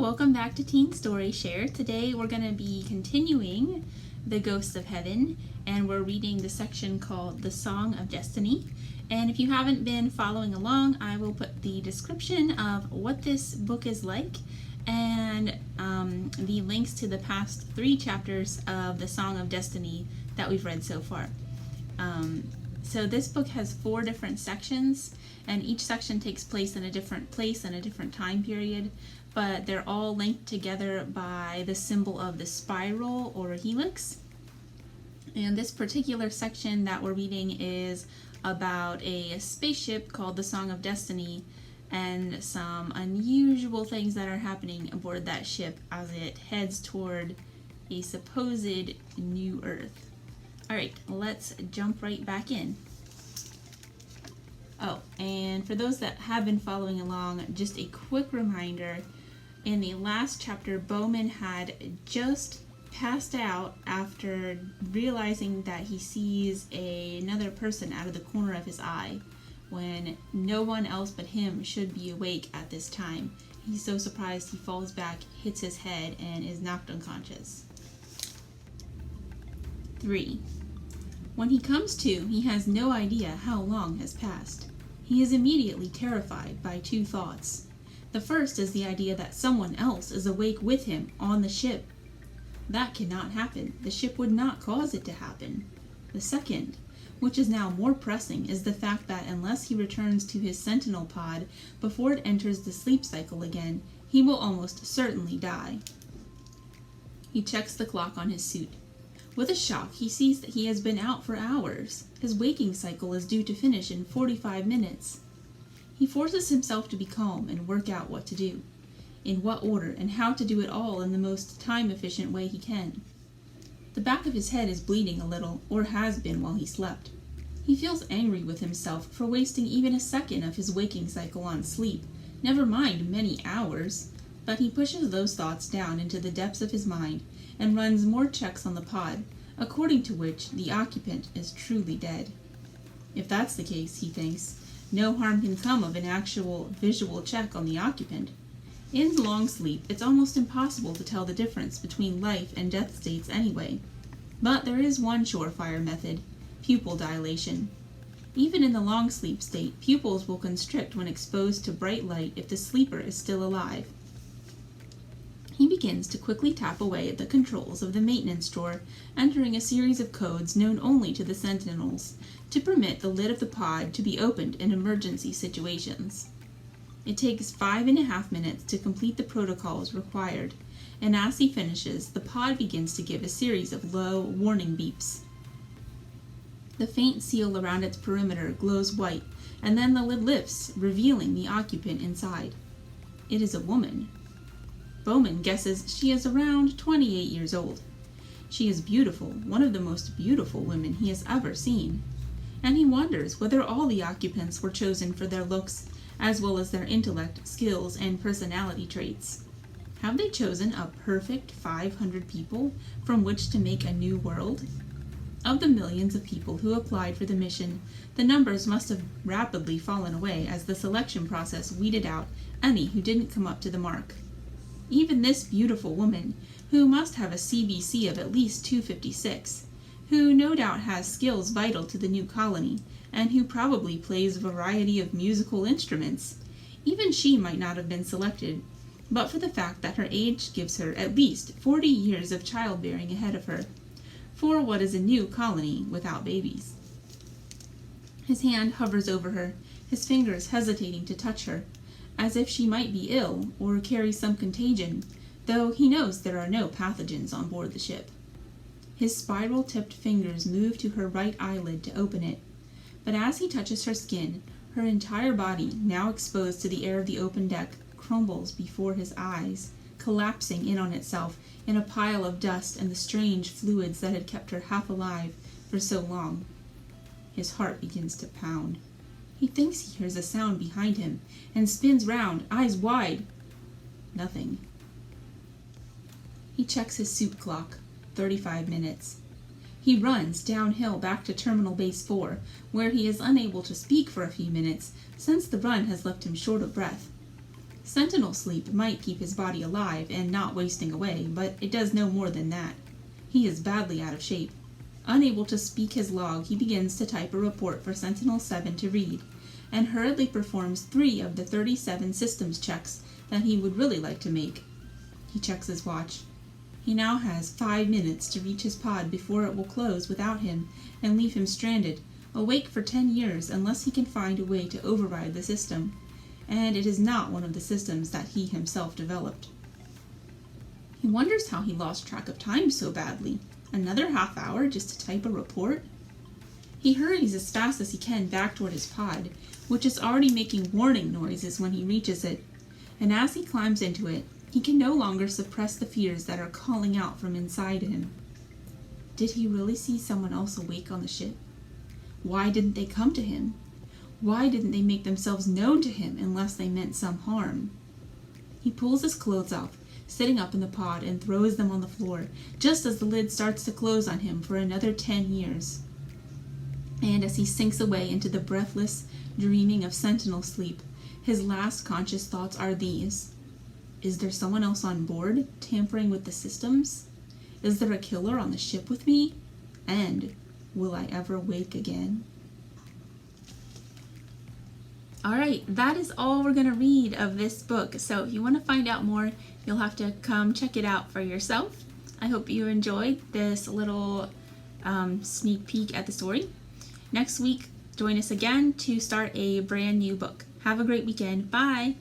welcome back to Teen Story Share. Today we're going to be continuing The Ghosts of Heaven, and we're reading the section called The Song of Destiny. And if you haven't been following along, I will put the description of what this book is like and the links to the past 3 chapters of The Song of Destiny that we've read so far. So this book has 4 different sections, and each section takes place in a different place and a different time period, but they're all linked together by the symbol of the spiral or a helix. And this particular section that we're reading is about a spaceship called the Song of Destiny and some unusual things that are happening aboard that ship as it heads toward a supposed new Earth. Alright, let's jump right back in. Oh, and for those that have been following along, just a quick reminder, in the last chapter, Bowman had just passed out after realizing that he sees another person out of the corner of his eye when no one else but him should be awake at this time. He's so surprised he falls back, hits his head, and is knocked unconscious. 3. When he comes to, he has no idea how long has passed. He is immediately terrified by 2 thoughts. The first is the idea that someone else is awake with him on the ship. That cannot happen. The ship would not cause it to happen. The second, which is now more pressing, is the fact that unless he returns to his sentinel pod before it enters the sleep cycle again, he will almost certainly die. He checks the clock on his suit. With a shock, he sees that he has been out for hours. His waking cycle is due to finish in 45 minutes. He forces himself to be calm and work out what to do, in what order, and how to do it all in the most time-efficient way he can. The back of his head is bleeding a little, or has been while he slept. He feels angry with himself for wasting even a second of his waking cycle on sleep, never mind many hours, but he pushes those thoughts down into the depths of his mind and runs more checks on the pod, according to which the occupant is truly dead. If that's the case, he thinks, no harm can come of an actual visual check on the occupant. In long sleep, it's almost impossible to tell the difference between life and death states anyway. But there is one surefire method: pupil dilation. Even in the long sleep state, pupils will constrict when exposed to bright light if the sleeper is still alive. He begins to quickly tap away at the controls of the maintenance drawer, entering a series of codes known only to the sentinels, to permit the lid of the pod to be opened in emergency situations. It takes 5.5 minutes to complete the protocols required, and as he finishes, the pod begins to give a series of low warning beeps. The faint seal around its perimeter glows white, and then the lid lifts, revealing the occupant inside. It is a woman. Bowman guesses she is around 28 years old. She is beautiful, one of the most beautiful women he has ever seen, and he wonders whether all the occupants were chosen for their looks, as well as their intellect, skills, and personality traits. Have they chosen a perfect 500 people from which to make a new world? Of the millions of people who applied for the mission, the numbers must have rapidly fallen away as the selection process weeded out any who didn't come up to the mark. Even this beautiful woman, who must have a CBC of at least 256, who no doubt has skills vital to the new colony, and who probably plays a variety of musical instruments, even she might not have been selected, but for the fact that her age gives her at least 40 years of childbearing ahead of her, for what is a new colony without babies. His hand hovers over her, his fingers hesitating to touch her, as if she might be ill or carry some contagion, though he knows there are no pathogens on board the ship. His spiral-tipped fingers move to her right eyelid to open it, but as he touches her skin, her entire body, now exposed to the air of the open deck, crumbles before his eyes, collapsing in on itself in a pile of dust and the strange fluids that had kept her half alive for so long. His heart begins to pound. He thinks he hears a sound behind him, and spins round, eyes wide. Nothing. He checks his suit clock. 35 minutes. He runs downhill back to Terminal Base 4, where he is unable to speak for a few minutes, since the run has left him short of breath. Sentinel sleep might keep his body alive and not wasting away, but it does no more than that. He is badly out of shape. Unable to speak his log, he begins to type a report for Sentinel 7 to read, and hurriedly performs 3 of the 37 systems checks that he would really like to make. He checks his watch. He now has 5 minutes to reach his pod before it will close without him and leave him stranded, awake for 10 years unless he can find a way to override the system. And it is not one of the systems that he himself developed. He wonders how he lost track of time so badly. Another half hour just to type a report? He hurries as fast as he can back toward his pod, which is already making warning noises when he reaches it. And as he climbs into it, he can no longer suppress the fears that are calling out from inside him. Did he really see someone else awake on the ship? Why didn't they come to him? Why didn't they make themselves known to him unless they meant some harm? He pulls his clothes off, sitting up in the pod, and throws them on the floor, just as the lid starts to close on him for another 10 years. And as he sinks away into the breathless dreaming of sentinel sleep, his last conscious thoughts are these. Is there someone else on board, tampering with the systems? Is there a killer on the ship with me? And will I ever wake again? Alright, that is all we're going to read of this book. So if you want to find out more, you'll have to come check it out for yourself. I hope you enjoyed this little sneak peek at the story. Next week, join us again to start a brand new book. Have a great weekend. Bye!